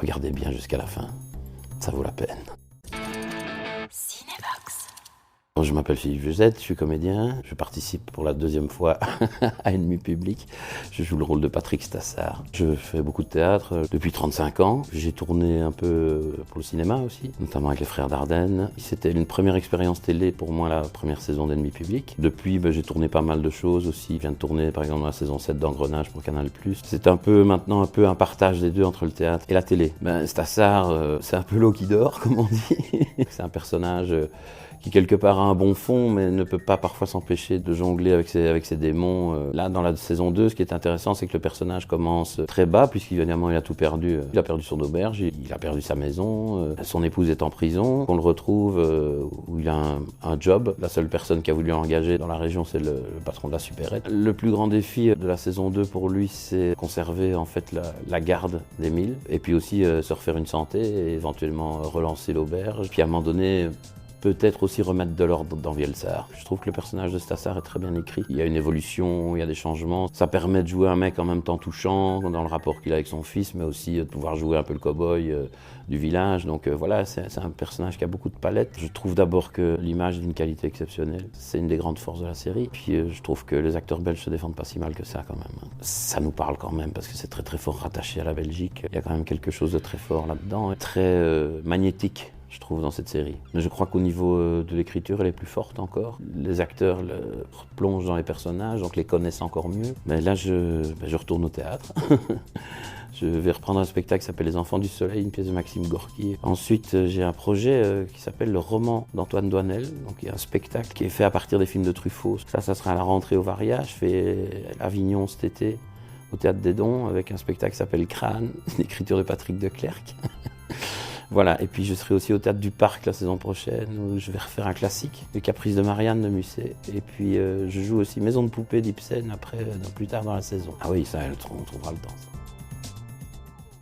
regardez bien jusqu'à la fin, ça vaut la peine. Je m'appelle Philippe Josette, je suis comédien, je participe pour la deuxième fois à Ennemi public. Je joue le rôle de Patrick Stassard. Je fais beaucoup de théâtre depuis 35 ans. J'ai tourné un peu pour le cinéma aussi, notamment avec les Frères Dardenne. C'était une première expérience télé pour moi, la première saison d'Ennemi public. Depuis, j'ai tourné pas mal de choses aussi. Je viens de tourner par exemple la saison 7 d'Engrenage pour Canal+. C'est un peu maintenant un partage des deux entre le théâtre et la télé. Stassard, c'est un peu l'eau qui dort, comme on dit. C'est un personnage qui quelque part a un bon fond, mais ne peut pas parfois s'empêcher de jongler avec ses démons. Là, dans la saison 2, ce qui est intéressant, c'est que le personnage commence très bas, puisqu'évidemment, il a tout perdu. Il a perdu son auberge, il a perdu sa maison, son épouse est en prison. On le retrouve où il a un job. La seule personne qui a voulu l'engager dans la région, c'est le patron de la supérette. Le plus grand défi de la saison 2 pour lui, c'est conserver en fait la garde d'Émile, et puis aussi se refaire une santé, et éventuellement relancer l'auberge. Puis à un moment donné, peut-être aussi remettre de l'ordre dans Vielsart. Je trouve que le personnage de Stassard est très bien écrit. Il y a une évolution, il y a des changements. Ça permet de jouer un mec en même temps touchant dans le rapport qu'il a avec son fils, mais aussi de pouvoir jouer un peu le cow-boy du village. Donc voilà, c'est un personnage qui a beaucoup de palettes. Je trouve d'abord que l'image est d'une qualité exceptionnelle. C'est une des grandes forces de la série. Puis je trouve que les acteurs belges se défendent pas si mal que ça quand même. Ça nous parle quand même parce que c'est très très fort rattaché à la Belgique. Il y a quand même quelque chose de très fort là-dedans, très magnétique, je trouve, dans cette série. Mais je crois qu'au niveau de l'écriture, elle est plus forte encore. Les acteurs plongent dans les personnages, donc les connaissent encore mieux. Mais là, je retourne au théâtre. Je vais reprendre un spectacle qui s'appelle Les Enfants du Soleil, une pièce de Maxime Gorky. Ensuite, j'ai un projet qui s'appelle Le Roman d'Antoine Doinel. Donc, il y a un spectacle qui est fait à partir des films de Truffaut. Ça sera à la rentrée au Varia. Je fais Avignon cet été, au Théâtre des Dons, avec un spectacle qui s'appelle Crâne, une écriture de Patrick Declercq. Voilà, et puis je serai aussi au Théâtre du Parc la saison prochaine, où je vais refaire un classique, Le Caprice de Marianne de Musset. Et puis je joue aussi Maison de poupée d'Ibsen après, plus tard dans la saison. Ah oui, ça, on trouvera le temps. Ça.